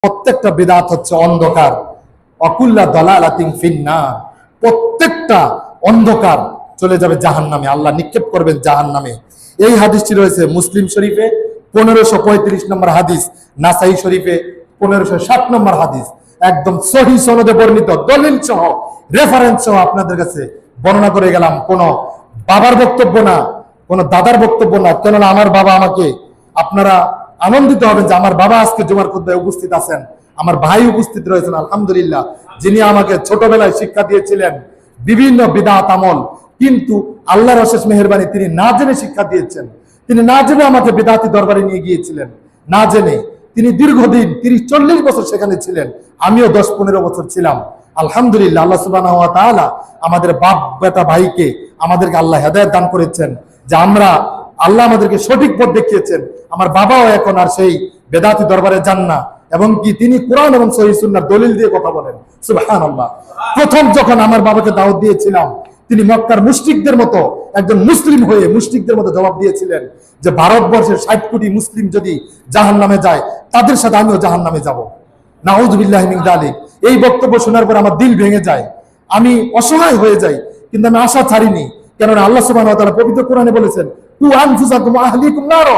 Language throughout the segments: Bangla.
প্রত্যেকটা বিদআত হচ্ছে অন্ধকার। ওয়াকুল্লা দালালাতিন ফিন্নার, প্রত্যেকটা অন্ধকার চলে যাবে জাহান্নামে, আল্লাহ নিক্ষেপ করবেন জাহান্নামে। এই হাদিসটি রয়েছে মুসলিম শরীফে 1535 নম্বর হাদিস, নাসাই শরীফে 1560 নম্বর হাদিস, একদম সহিহ সনদে বর্ণিত, দলিল সহ রেফারেন্স সহ আপনাদের কাছে বর্ণনা করে গেলাম। কোন বাবার বক্তব্য না, কোন দাদার বক্তব্য না। কেননা আমার বাবা আমাকে, আপনারা আনন্দিত হবেন যে আমার বাবা আজকে জুমার খুতবায় উপস্থিত আছেন, আমার ভাই উপস্থিত রয়েছেন আলহামদুলিল্লাহ, যিনি আমাকে ছোটবেলায় শিক্ষা দিয়েছিলেন বিভিন্ন বিদআত আমল। কিন্তু আল্লাহর অশেষ মেহেরবানি, তিনি না জেনে শিক্ষা দিয়েছেন। তিনি না জেনে আমাকে বিদআতি দরবারে নিয়ে গিয়েছিলেন, না জেনে। তিনি দীর্ঘদিন 30-40 বছর সেখানে ছিলেন, আমিও 10-15 বছর ছিলাম। আলহামদুলিল্লাহ, আল্লাহ সুবহানাহু ওয়া তাআলা আমাদের বাপ বেটা ভাইকে, আমাদেরকে আল্লাহ হেদায়েত দান করেছেন, যে আমরা, আল্লাহ আমাদেরকে সঠিক পথ দেখিয়েছেন। আমার বাবাও এখন আর সেই বেদাতি দরবারে যান না, এবং কি তিনি কোরআন এবং সহিহ সুন্নাহর দলিল দিয়ে কথা বলেন। সুবহানাল্লাহ। প্রথম যখন আমার বাবাকে দাওয়াত দিয়েছিলাম, তিনি মক্কার মুশরিকদের মতো একজন মুসলিম হয়ে মুশরিকদের মতো জবাব দিয়েছিলেন যে ভারতবর্ষের 60 কোটি মুসলিম যদি জাহান্নামে যায়, তাদের সাথে আমিও জাহান্নামে যাব। নাউযুবিল্লাহি মিন যালিক। এই বক্তব্য শোনার পর আমার দিল ভেঙে যায়, আমি অসহায় হয়ে যাই, কিন্তু আমি আশা ছাড়িনি। কেননা আল্লাহ সুবহানাহু ওয়া তাআলা পবিত্র কোরআনে বলেছেন, কু আনফুসাকুম ওয়া আহলিকুম নার,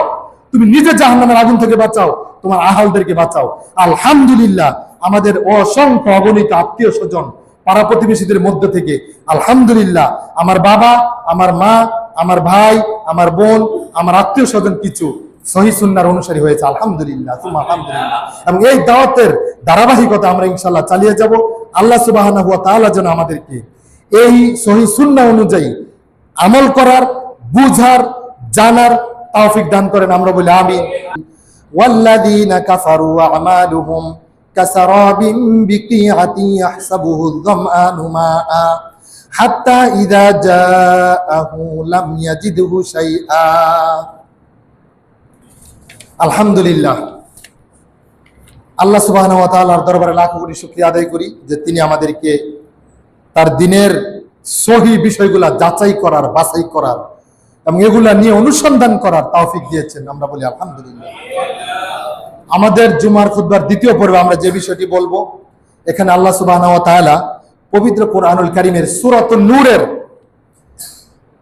তুমি নিজে জাহান্নামের আগুন থেকে বাঁচাও, তোমার আহলদেরকে বাঁচাও। আলহামদুলিল্লাহ, আমাদের অসংখ্য অগণিত আত্মীয় স্বজন, পাড়া প্রতিবেশীদের মধ্য থেকে আলহামদুলিল্লাহ আমার বাবা, আমার মা, আমার ভাই, আমার বোন, আমার আত্মীয় স্বজন কিছু সহিহ সুন্নাহর অনুসারী হয়েছে আলহামদুলিল্লাহ, আলহামদুলিল্লাহ। এবং এই দাওয়াতের ধারাবাহিকতা আমরা ইনশাআল্লাহ চালিয়ে যাব। আল্লাহ সুবহানাহু ওয়া তাআলা যেন আমাদেরকে এই সহিহ সুন্নাহ অনুযায়ী আমল করার, বুঝার, জানার তৌফিক দান করেন, আমরা বলি আমিন। ওয়াল্লাযীনা কাফারু আমালুহুম কাসারাবিন বিকিআতিন ইয়াহসাবুহু আয-যামআনু মাআ হাত্তা ইযা জাআহু লাম ইয়াজিদহু শাইআ। আলহামদুলিল্লাহ, আল্লাহ সুবহানাহু ওয়া তাআলার দরবারে লাখ কোটি শুকরিয়া আদায় করি যে তিনি আমাদেরকে তার দ্বীনের সহি বিষয়গুলা যাচাই করার, বাছাই করার এবং এগুলা নিয়ে অনুসন্ধান করার তৌফিক দিয়েছেন, আমরা বলি আলহামদুলিল্লাহ। আমাদের জুমার খুতবার দ্বিতীয় পর্বে আমরা যে বিষয়টি বলবো, এখানে আল্লাহ সুবহানাহু ওয়া তাআলা পবিত্র কোরআনুল কারীমের সূরাতুন নূরের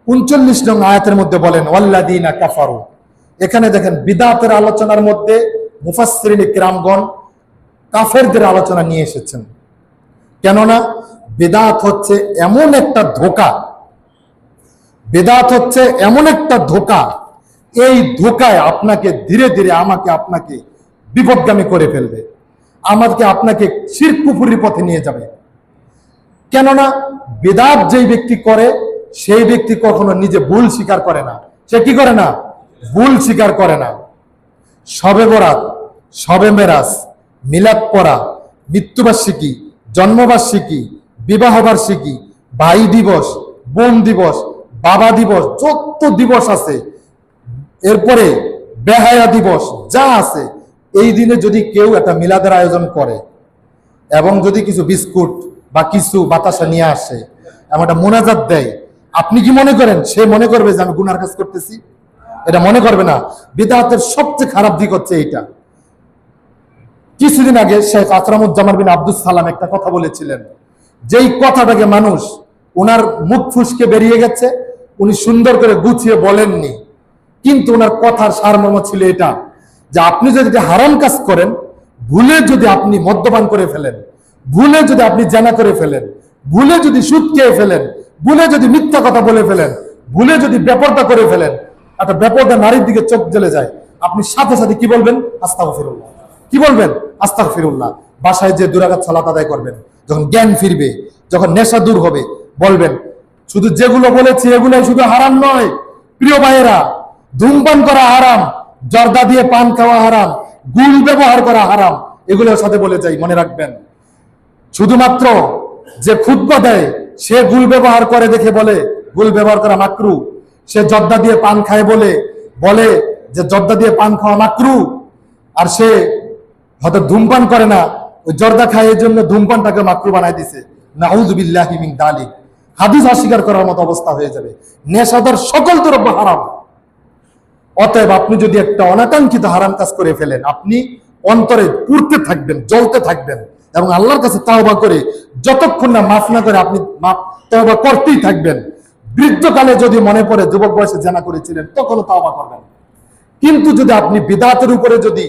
39 নং আয়াতের মধ্যে বলেন, ওয়াল্লাযীনা কাফারু। এখানে দেখেন বিদআতের আলোচনার মধ্যে মুফাসসিরিন কিরামগণ কাফেরদের আলোচনা নিয়ে এসেছেন। কেননা বিদআত হচ্ছে এমন একটা ধোঁকা, বিদআত হচ্ছে এমন একটা ধোঁকা, এই ধোঁকায় আপনাকে ধীরে ধীরে আমাকে আপনাকে বিপদগামী করে ফেলবে, আমাকে আপনাকে শিরক কুফরির পথে নিয়ে যাবে। কেননা বিদআত যেই ব্যক্তি করে, সেই ব্যক্তি কখনো নিজে ভুল স্বীকার করে না। সে কি করে না? ভুল স্বীকার করে না। শবে বরাত, শবে মেরাজ, মিলাদ পড়া, মৃত্যুবার্ষিকী, জন্মবার্ষিকী, বিবাহ বার্ষিকী, ভাই দিবস, বোন দিবস, বাবা দিবস, যত দিবস আছে, এরপরে বেহায়া দিবস যা আছে, এই দিনে যদি কেউ একটা মিলাদের আয়োজন করে এবং যদি কিছু বিস্কুট বা কিছু বাতাসা নিয়ে আসে এবং একটা মোনাজাত দেয়, আপনি কি মনে করেন সে মনে করবে যে আমি গুনার কাজ করতেছি? এটা মনে করবে না। বিদআতের সবচেয়ে খারাপ দিক হচ্ছে এইটা। কিছুদিন আগে শেখ আকরামুজ্জামান বিন আব্দুস সালাম একটা কথা বলেছিলেন, যেই কথাটাকে মানুষ ওনার মুখ ফুসকে বেরিয়ে গেছে, উনি সুন্দর করে গুছিয়ে বলেননি, কিন্তু ওনার কথার সারমর্ম ছিল এটা, যে আপনি যদি হারাম কাজ করেন, ভুলে যদি আপনি মদ্যপান করে ফেলেন, ভুলে যদি আপনি জেনা করে ফেলেন, ভুলে যদি সুদ খেয়ে ফেলেন, ভুলে যদি মিথ্যা কথা বলে ফেলেন, ভুলে যদি বেপরদা করে ফেলেন, একটা বেপরদা নারীর দিকে চোখ জ্বলে যায়, আপনি সাথে সাথে কি বলবেন? আস্তাগফিরুল্লাহ। কি বলবেন? আস্তাগফিরুল্লাহ। বাসায় যে 2 রাকাত সালাত আদায় করবেন, যখন জ্ঞান ফিরবে, যখন নেশা দূর হবে, বলবেন শুধু যেগুলো বলেছি এগুলাই শুধু হারাম নয় প্রিয় ভাইয়েরা, ধূমপান করা হারাম, জর্দা দিয়ে পান খাওয়া হারাম, গুল ব্যবহার করা হারাম, এগুলোর সাথে বলে যাই, মনে রাখবেন। শুধুমাত্র যে খুতবা দেয় সে গুল ব্যবহার করে দেখে বলে গুল ব্যবহার করা মাকরু, সে জর্দা দিয়ে পান খায় বলে যে জর্দা দিয়ে পান খাওয়া মাকরু, আর সে হয়তো ধূমপান করে না, ওই জর্দা খায় এর জন্য ধূমপানটাকে মাকরু বানাই দিছে। নাউযুবিল্লাহি মিন যালিক। হাদিস অস্বীকার করার মতো অবস্থা হয়ে যাবে। নেশাদার সকল দ্রব্য হারাম। অতএব আপনি যদি একটা অনাকাঙ্ক্ষিত হারাম কাজ করে ফেলেন, আপনি অন্তরে পুড়তে থাকবেন, জ্বলতে থাকবেন, এবং আল্লাহর কাছে তাওবা করে যতক্ষণ না মাফ না করে আপনি তাওবা করতেই থাকবেন। বৃদ্ধকালে যদি মনে পড়ে যুবক বয়সে জেনা করেছিলেন, তখনও তাওবা করবেন। কিন্তু যদি আপনি বিদআতের উপরে যদি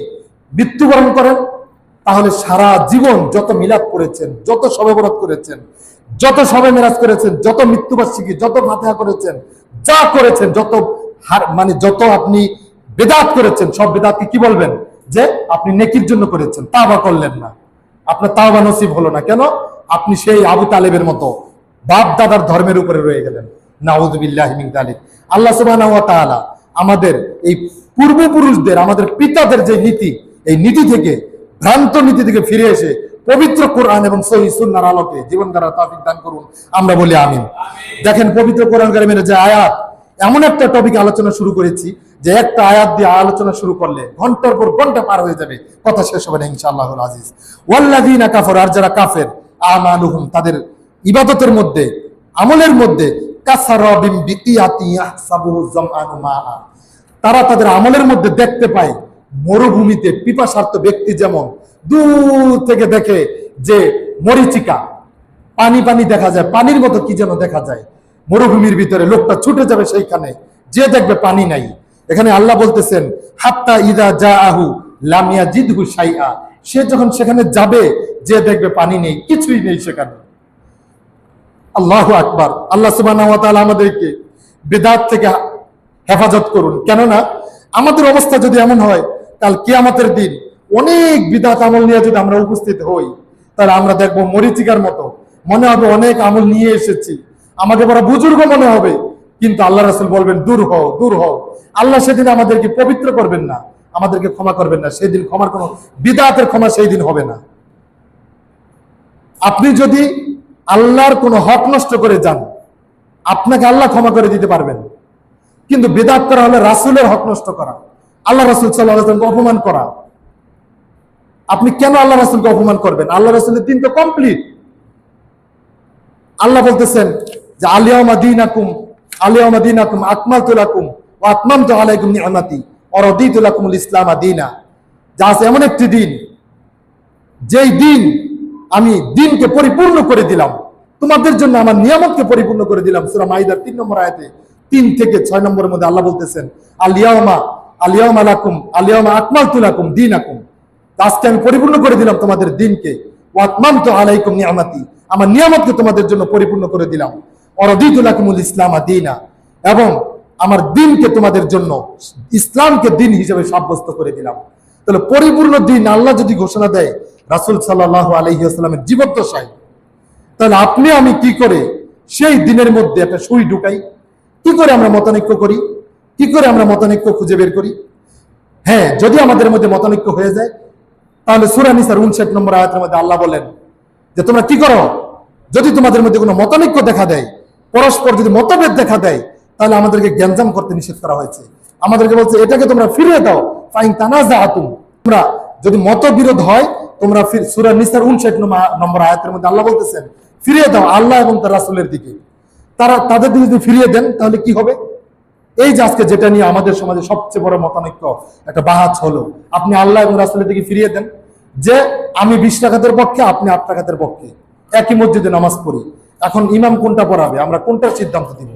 মৃত্যুবরণ করেন, তাহলে সারা জীবন যত মিলাদ করেছেন, যত শবে বরাত করেছেন, যত শবে মেরাজ করেছেন, যত মৃত্যুবার্ষিকী, যত ফাতিহা করেছেন, যা করেছেন, যত আপনি বিদআত করেছেন, সব বিদআতকে কি বলবেন? যে আপনি নেকির জন্য করেছেন, তাওবা করলেন না। আপনার তাওবা নসিব হলো না। কেন? আপনি সেই আবু তালেবের মতো বাপ দাদার ধর্মের উপরে রয়ে গেলেন। নাউযুবিল্লাহি মিন যালিক। আল্লাহ সুবহানাহু ওয়া তাআলা আমাদের এই পূর্বপুরুষদের, আমাদের পিতাদের যে নীতি, এই নীতি থেকে, ভ্রান্ত নীতি থেকে ফিরে এসে পবিত্র কোরআন এবং সহিহ সুন্নাহর আলোকে জীবন গড়ার তৌফিক দান করুন। আমরা বলি আমিন। দেখেন, পবিত্র কোরআন কারিমের যে আয়াত, এমন একটা টপিক আলোচনা শুরু করেছি যে একটা আয়াত দিয়ে আলোচনা শুরু করলে ঘন্টার পর ঘন্টা পার হয়ে যাবে, কথা শেষ হবে না ইনশাআল্লাহুল আজিজ। ওয়াল্লাযীনা কাফারু, আর যারা কাফের, আমালুহুম, তাদের ইবাদতের মধ্যে, আমলের মধ্যে, কাসারাবিন বিকিয়াতি ইয়াহসাবুহু যামআনু মাআ, তারা তাদের আমলের মধ্যে দেখতে পায় মরুভূমিতে পিপাসার্ত ব্যক্তি যেমন দূর থেকে দেখে যে মরিচিকা, পানি পানি দেখা যায়, পানির মতো কি যেন দেখা যায় মরুভূমির ভিতরে, লোকটা ছুটে যাবে সেইখানে, যে দেখবে পানি নাই। এখানে আল্লাহ বলতেছেন হাত্তা ইযা জাআহু লাম ইয়াজিদহু শাইআ, সে যখন সেখানে যাবে, যে দেখবে পানি নেই, কিছুই নেই সেখানে। আল্লাহু আকবার। আল্লাহ সুবহানাহু ওয়া তাআলা আমাদেরকে বিদআত থেকে হেফাজত করুন। কেননা আমাদের অবস্থা যদি এমন হয়, কাল কিয়ামতের দিন অনেক বিদআত আমল নিয়ে যদি আমরা উপস্থিত হই, তাহলে আমরা দেখবো মরিচিকার মতো, মনে হবে অনেক আমল নিয়ে এসেছি, আমাকে বড় বুজুর্গ মনে হবে, কিন্তু আল্লাহ রাসূল বলবেন দূর হও, দূর হও। আল্লাহ সেদিন আমাদেরকে পবিত্র করবেন না, আমাদেরকে ক্ষমা করবেন না। সেই দিন ক্ষমার কোনো, বিদআতের ক্ষমা সেই দিন হবে না। আপনি যদি আল্লাহর কোনো হক নষ্ট করে যান, আপনাকে আল্লাহ ক্ষমা করে দিতে পারবেন, কিন্তু বিদআত করা হলে রাসূলের হক নষ্ট করা, আল্লাহ রাসূল সাল্লাল্লাহু আলাইহি ওয়াসাল্লামকে অপমান করা। আপনি কেন আল্লাহ রাসূলকে অপমান করবেন? আল্লাহ রাসূলের দিন তো কমপ্লিট। আল্লাহ বলতেছেন যে আলিয়াউমা দীনাকুম আকমালতু লাকুম ওয়া আতমামতু আলাইকুম নি'মাতি ওয়া রাদিতু লাকুমুল ইসলাম দীনা। যা আছে এমন একটি দিন, যেই দিন আমি দিনকে পরিপূর্ণ করে দিলাম, তোমাদের জন্য আমার নিয়ামতকে পরিপূর্ণ করে দিলাম। সূরা মাইদার 3 নম্বর আয়াতে 3 থেকে 6 নম্বরের মধ্যে আল্লাহ বলতেছেন আলিয়াউমা আকমালতু লাকুম দীনাকুম, আজকে আমি পরিপূর্ণ করে দিলাম তোমাদের দিনকে, ওয়া আতমামতু আলাইকুম নি'মাতি, আমার নিয়ামতকে তোমাদের জন্য পরিপূর্ণ করে দিলাম, ওয়া রাদিতু লাকুমুল ইসলাম দীনা, এবং আমার দিনকে তোমাদের জন্য, ইসলামকে দিন হিসেবে সাব্যস্ত করে দিলাম। তাহলে পরিপূর্ণ দিন আল্লাহ যদি ঘোষণা দেয় রাসূল সাল্লাল্লাহু আলাইহি ওয়াসাল্লামের জীবদ্দশায়, তাহলে আপনি আমি কি করে সেই দিনের মধ্যে একটা সুই ঢুকাই? কি করে আমরা মতানৈক্য করি? কি করে আমরা মতানৈক্য খুঁজে বের করি? হ্যাঁ, যদি আমাদের মধ্যে মতানৈক্য হয়ে যায়, তাহলে সূরা নিসার 59 নম্বর আয়াতের মধ্যে আল্লাহ বলেন যে তোমরা কি করো, যদি তোমাদের মধ্যে কোনো মতানৈক্য দেখা দেয়, পরস্পর যদি মতভেদ দেখা দেয়, তাহলে আমাদেরকে গ্যাঞ্জাম করতে নিষেধ করা হয়েছে। আমাদেরকে বলছে এটাকে তোমরা ফিরিয়ে দাও, ফাইন তানাযাআতুম, তোমরা যদি মতবিরোধ হয়, তোমরা সূরা নিসার 59 নম্বর আয়াতের মধ্যে আল্লাহ বলতেছেন ফিরিয়ে দাও আল্লাহ এবং তার রাসূলের দিকে। তাদের দিকে যদি ফিরিয়ে দেন, তাহলে কি হবে? এই যে আজকে যেটা নিয়ে আমাদের সমাজে সবচেয়ে বড় মতানৈক্য, একটা বাহাজ হলো, আপনি আল্লাহ এবং রাসূলের দিকে ফিরিয়ে দেন, যে আমি 20 রাকাতের পক্ষে, আপনি 8 রাকাতের পক্ষে, একই মসজিদে নামাজ পড়ি, এখন ইমাম কোনটা পড়াবে, আমরা কোনটার সিদ্ধান্ত দিব?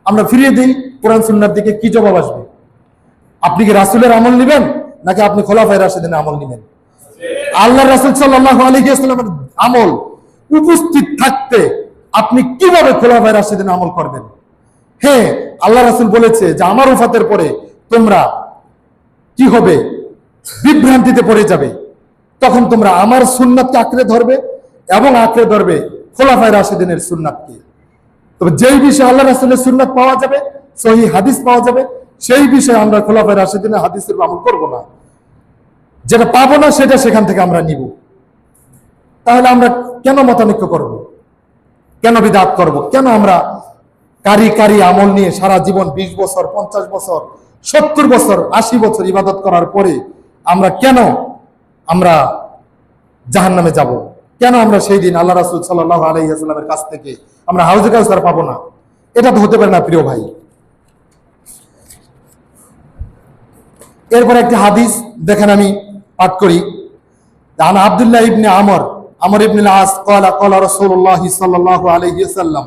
আমরা ফিরিয়ে দিই কোরআন সুন্নাহর দিকে, কি জবাব আসবে? আপনি কি রাসূলের আমল নেবেন, নাকি আপনি খোলাফায়ে রাশিদিনের আমল নেবেন? আল্লাহ রাসূল সাল্লাল্লাহু আলাইহি ওয়াসাল্লামের আমল উপস্থিত থাকতে আপনি কিভাবে খোলাফায়ে রাশিদিনের আমল করবেন? হ্যাঁ, আল্লাহ রাসূল বলেছে যে আমার ওফাতের পরে তোমরা কি হবে, বিভ্রান্তিতে পড়ে যাবে, তখন তোমরা আমার সুন্নাতকে আঁকড়ে ধরবে এবং আঁকড়ে ধরবে খোলাফায়ে রাশিদিনের সুন্নাতকে। তবে যেই বিষয়ে আল্লাহ রাসূলের সুন্নাত পাওয়া যাবে, সহিহ হাদিস পাওয়া যাবে, সেই বিষয়ে আমরা খোলাফায়ে রাশিদিনের হাদিসের আমল করব না। যেটা পাবো না সেটা সেখান থেকে আমরা নিব। তাহলে আমরা কেন মতানৈক্য করব? কেন বিদআত করব? কেন আমরা কারি আমল নিয়ে সারা জীবন 20 বছর, 50 বছর, 70 বছর, 80 বছর ইবাদত করার পরে আমরা জাহান্নামে যাব? কেন আমরা সেই দিন আল্লাহ রাসূল সাল্লাল্লাহু আলাইহি ওয়াসাল্লামের কাছ থেকে আমরা হাউজে কাউসার পাবো না? এটা তো হতে পারে না প্রিয় ভাই। এরপর একটি হাদিস দেখেন, আমি পাঠ করি। عن عبد الله بن عمرو بن العاص قال قال رسول الله صلى الله عليه وسلم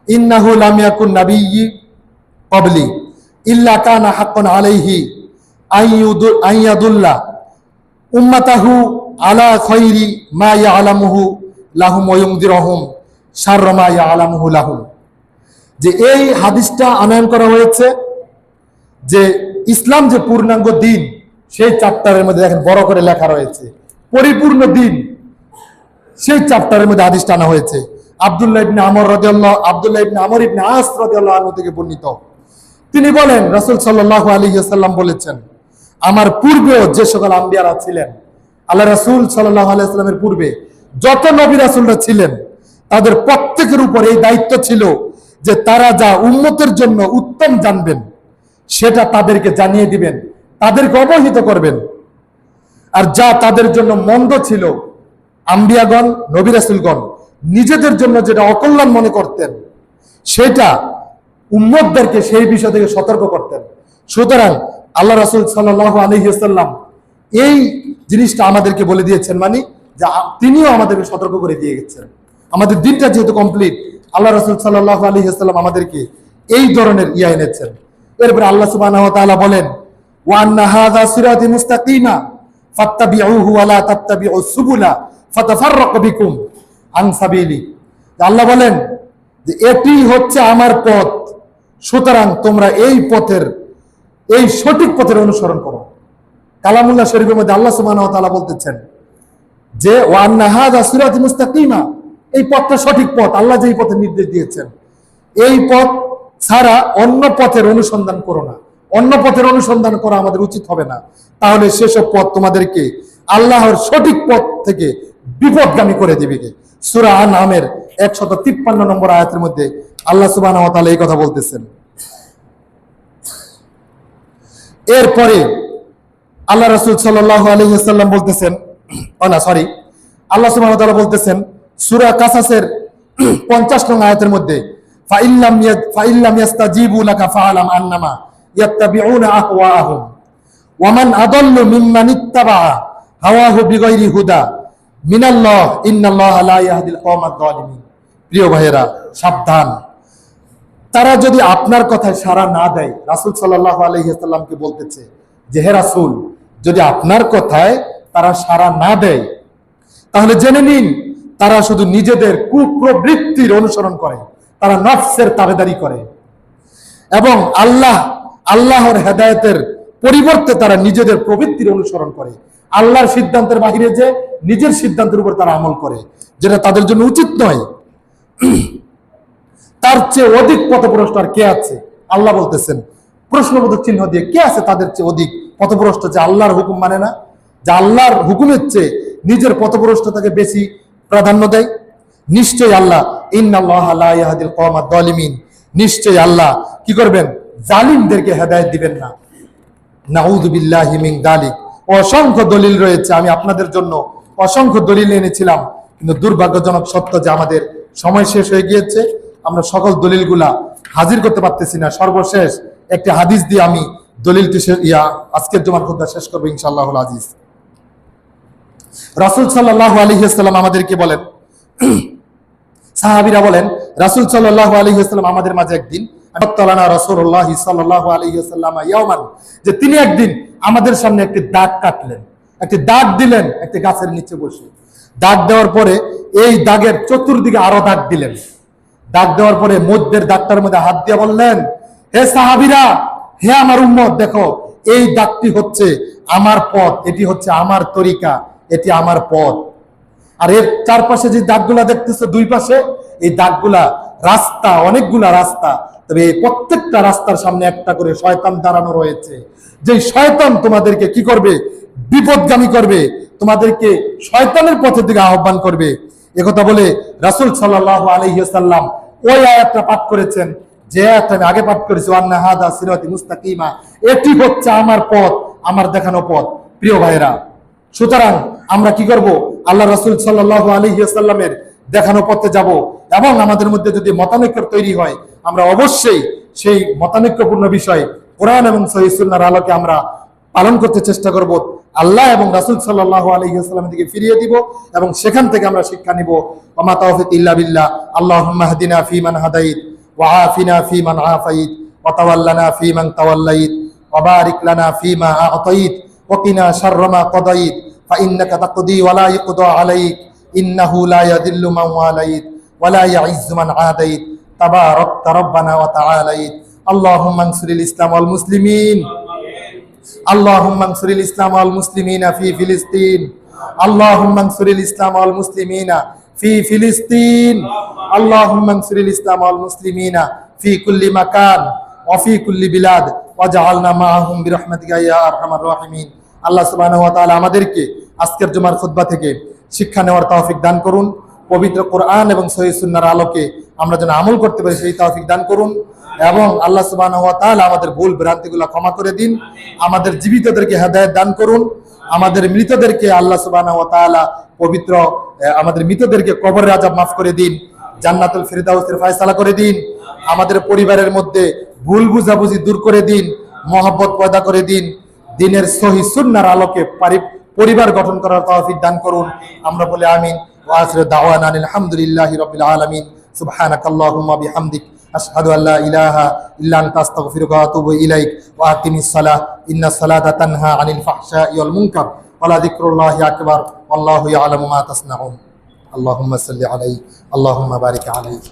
إنه لم يكن نبي قبلي إلا كان حقا عليه أن يدل أمته على خير ما يعلمه لهم وينذرهم شر ما يعلمه لهم। যে এই হাদিসটা আনয়ন করা হয়েছে যে ইসলাম যে পূর্ণাঙ্গ দিন, সেই চ্যাপ্টারের মধ্যে দেখেন বড় করে লেখা রয়েছে পরিপূর্ণ দিন, সেই চ্যাপ্টারের মধ্যে হাদিসটা আনা হয়েছে। আব্দুল্লাহ ইবনে আমর ইবনে আস রাদিয়াল্লাহু আনহু থেকে বর্ণিত। তিনি বলেন রাসূল সাল্লাল্লাহু আলাইহি ওয়াসাল্লাম বলেছেন, আমার পূর্বেও যে সকল আম্বিয়ারা ছিলেন, আল্লাহ রাসূল সাল্লাল্লাহু আলাইহি ওয়াসাল্লামের পূর্বে যত নবী রাসূলরা ছিলেন, তাদের প্রত্যেকের উপর এই দায়িত্ব ছিল যে তারা যা উম্মতের জন্য উত্তম জানবেন সেটা তাদেরকে জানিয়ে দিবেন, তাদেরকে অবহিত করবেন। আর যা তাদের জন্য মন্দ ছিল, আম্বিয়াগণ নবী রাসূলগণ নিজেদের জন্য যেটা অকল্যাণ মনে করতেন, সেটা উম্মতদেরকে সেই বিষয় থেকে সতর্ক করতেন। সুতরাং আল্লাহ রাসূল সাল্লাল্লাহু আলাইহি ওয়াসাল্লাম এই জিনিসটা আমাদেরকে বলে দিয়েছেন, মানে যে তিনিও আমাদেরকে সতর্ক করে দিয়ে গেছেন। আমাদের দিনটা যেহেতু কমপ্লিট, আল্লাহ রাসূল সাল্লাল্লাহু আলাইহি ওয়াসাল্লাম আমাদেরকে এই ধরনের ইয়া এনেছেন। এরপরে আল্লাহ সুবহানাহু ওয়া তাআলা বলেন, ওয়া আন্না হাযা সিরাতি মুস্তাকিমা ফাত্তাবিউহু ওয়া লা তাত্তাবিউস সুবুলা ফাতাফাররাকু বিকুম আন সাবিলি। আল্লাহ বলেন যে এটি হচ্ছে আমার পথ, সুতরাং তোমরা এই সঠিক পথের অনুসরণ করো। কালামুল্লাহ শরীফের মধ্যে আল্লাহ সুবহানাহু ওয়া তাআলা বলতেছেন যে ওয়া আন্না হাযা সিরাতি মুস্তাকিমা, এই পথটা সঠিক পথ, আল্লাহ যেই পথের নির্দেশ দিয়েছেন, এই পথ ছাড়া অন্য পথের অনুসন্ধান করো না। অন্য পথের অনুসন্ধান করা আমাদের উচিত হবে না, তাহলে সেসব পথ তোমাদেরকে আল্লাহর সঠিক পথ থেকে বিপদগামী করে দিবে। সূরা আনআমের 153 নম্বর আয়াতের মধ্যে আল্লাহ সুবহানাহু ওয়া তাআলা এই কথা বলতেছেন। এরপরে আল্লাহ রাসূল সাল্লাল্লাহু আলাইহি ওয়াসাল্লাম বলতেছেন, আল্লাহ সুবহানাহু ওয়া তাআলা বলতেছেন সূরা কাসাসের 50 নং আয়াতের মধ্যে, ফাইল্লাম ইয়াস্তাজিবু লাকা ফাআলাম আন্নামা ইয়াত্তাবিউনা আহওয়াহুম ওয়া মান আদাল্লু মিম্মান ইত্তাবা হাওয়াহু বিগাইরি হুদা মিনাল্লাহ ইন্নাল্লাহা লা ইয়াহদিল কওমাদ যালিমিন। প্রিয় ভাইয়েরা, সাবধান, তারা যদি আপনার কথায় সাড়া না দেয়, রাসূল সাল্লাল্লাহু আলাইহি ওয়াসাল্লামকে বলতেছে যে হে রাসূল, যদি আপনার কথায় তারা সাড়া না দেয়, তাহলে জেনে নিন তারা শুধু নিজেদের কুপ্রবৃত্তির অনুসরণ করে, তারা নফসের তাবেদারি করে এবং আল্লাহর হেদায়েতের পরিবর্তে তারা নিজেদের প্রবৃত্তির অনুসরণ করে। আল্লাহর সিদ্ধান্তের বাহিরে যে নিজের সিদ্ধান্তের উপর তারা আমল করে, যেটা তাদের জন্য উচিত নয়। তার চেয়ে অধিক পথভ্রষ্ট আর কে আছে? আল্লাহ বলতেছেন প্রশ্নবোধক চিহ্ন দিয়ে, কে আছে তাদের চেয়ে অধিক পথভ্রষ্ট, যে আল্লাহর হুকুম মানে না, যে আল্লাহর হুকুমের চেয়ে নিজের পথভ্রষ্টতাকে বেশি প্রাধান্য দেয়? নিশ্চয়ই আল্লাহ ইন্নাল্লাহা লা ইয়াহদিল কওমাদ যালিমিন, নিশ্চয়ই আল্লাহ কি করবেন? জালিমদেরকে হেদায়েত দিবেন না। নাউযু বিল্লাহি মিন যালিক। অসংখ্য দলিল রয়েছে, আমি আপনাদের জন্য অসংখ্য দলিল এনেছিলাম, কিন্তু দুর্ভাগ্যজনক সত্য যে আমাদের সময় শেষ হয়ে গিয়েছে, আমরা সকল দলিলগুলা হাজির করতে পারতেছি না। সর্বশেষ একটি হাদিস দিয়ে আমি দলিলটি আজকের জুমার খুতবা শেষ করবো ইনশাআল্লাহুল আজিজ। রাসূল সাল্লাল্লাহু আলাইহি ওয়াসাল্লাম আমাদেরকে বলেন, সাহাবীরা বলেন রাসূল সাল্লাল্লাহু আলাইহি ওয়াসাল্লাম আমাদের মাঝে একদিন আতালানা রাসূলুল্লাহ সাল্লাল্লাহু আলাইহি ওয়াসাল্লাম ইয়াওমান, যে তিনি একদিন আমাদের সামনে একটি দাগ কাটলেন, একটি দাগ দিলেন একটি গাছের নিচে বসে। দাগ দেওয়ার পরে এই দাগের চতুর্দিকে আরো দাগ দিলেন। দাগ দেওয়ার পরে মধ্যের দাগটার মধ্যে হাত দিয়ে বললেন, হে সাহাবীরা, হে আমার উম্মত, দেখো এই দাগটি হচ্ছে আমার পথ, এটি হচ্ছে আমার তরিকা, এটি আমার পথ। আর এর চারপাশে যে দাগগুলা দেখতেছো দুই পাশে, এই দাগগুলা রাস্তা, অনেকগুলা রাস্তা, তবে এই প্রত্যেকটা রাস্তার সামনে একটা করে শয়তান দাঁড়ানো রয়েছে, যে শয়তান তোমাদেরকে কি করবে? বিপদগামী করবে, তোমাদেরকে শয়তানের পথের দিকে আহ্বান করবে। একথা বলে রাসূল সাল্লাল্লাহু আলাইহি ওয়াসাল্লাম ওই আয়াতটা পাঠ করেছেন, যে আয়াতটা আমি আগে পাঠ করেছি, ওয়ান্না হাদা সিরাতি মুস্তাকিমা, এটি হচ্ছে আমার পথ, আমার দেখানো পথ। প্রিয় ভাইরা, সুতরাং আমরা কি করব? আল্লাহ রাসূল সাল্লাল্লাহু আলাইহি ওয়াসাল্লামের দেখানো পথে যাব, এবং আমাদের মধ্যে যদি মতানৈক্য তৈরি হয়, আমরা অবশ্যই সেই মতানৈক্যপূর্ণ বিষয় কোরআন এবং সহিহ সুন্নাহর আলোকে আমরা পালন করতে চেষ্টা করব। আল্লাহ এবং রাসূল সাল্লাল্লাহু আলাইহি ওয়াসাল্লামের দিকে ফিরিয়ে দিব এবং সেখান থেকে আমরা শিক্ষা নিব। ওয়া মা তাওফিক ইল্লা বিল্লাহ। আল্লাহুম্মা হদিনা ফীমান হাদাইত ওয়া আফিনা ফীমান আফাইত ওয়া তাওয়াল্লানা ফীমান তাওয়াল্লাইত ওয়া বারিক লানা ফীমা আ'তাইত ওয়া কিনা শাররা মা কাদাইত ফা ইন্নাকা তাকদি ওয়া লা ইউকদা আলাইক ইন্নাহু লা ইয়াযিল্লু মান ওয়ালাইত ওয়া লা ইয়া'ইজ্জু মান আদাইত তাবারাকতা রাব্বানা ওয়া তাআলাইত। আল্লাহুম্মা আনসুরিল ইসলাম ওয়াল মুসলিমিন। اللهم انصر الإسلام والمسلمين في فلسطين. اللهم انصر الإسلام والمسلمين في فلسطين. اللهم انصر الإسلام والمسلمين في كل مكان وفي كل بلاد واجعلنا معهم برحمتك يا أرحم الراحمين. আল্লাহ সুবহানাহু ওয়া তাআলা আমাদেরকে আজকের জুমার খুতবা থেকে শিক্ষা নেওয়ার তৌফিক দান করুন। পবিত্র কোরআন এবং সহিহ সুন্নাহর আলোকে আমরা যেন আমল করতে পারি সেই তৌফিক দান করুন এবং আল্লাহ সুবহানাহু ওয়া তাআলা আমাদের ভুল ভ্রান্তিগুলো ক্ষমা করে দিন। আমাদের জীবিতদেরকে হেদায়েত দান করুন। আমাদের মৃতদেরকে আল্লাহ সুবহানাহু ওয়া তাআলা পবিত্র আমাদের মৃতদেরকে কবরের আযাব মাফ করে দিন, জান্নাতুল ফিরদাউসের ফয়সালা করে দিন। আমাদের পরিবারের মধ্যে ভুল বুঝাবুঝি দূর করে দিন, মহব্বত পয়দা করে দিন। দ্বীনের সহিহ সুন্নাহর আলোকে পরিবার গঠন করার তৌফিক দান করুন। আমরা বলি আমিন। ওয়া আখিরু দাওয়ানা আলহামদুলিল্লাহি রাব্বিল আলামিন। সুবহানাকাল্লাহুম্মা বিহামদিক আশহাদু আল্লা ইলাহা ইল্লা আনতা আস্তাগফিরুকা ওয়া আতুবু ইলাইক। ওয়া আকিমিস সালাহ ইন্নাস সালাতা তানহা আনিল ফাহশাই ওয়াল মুনকার ওয়া লা যিকরুল্লাহি আকবার ওয়াল্লাহু ইয়ালামু মা তাসনাউন। আল্লাহুম্মা সাল্লি আলাইহি আল্লাহুম্মা বারিক আলাইহি।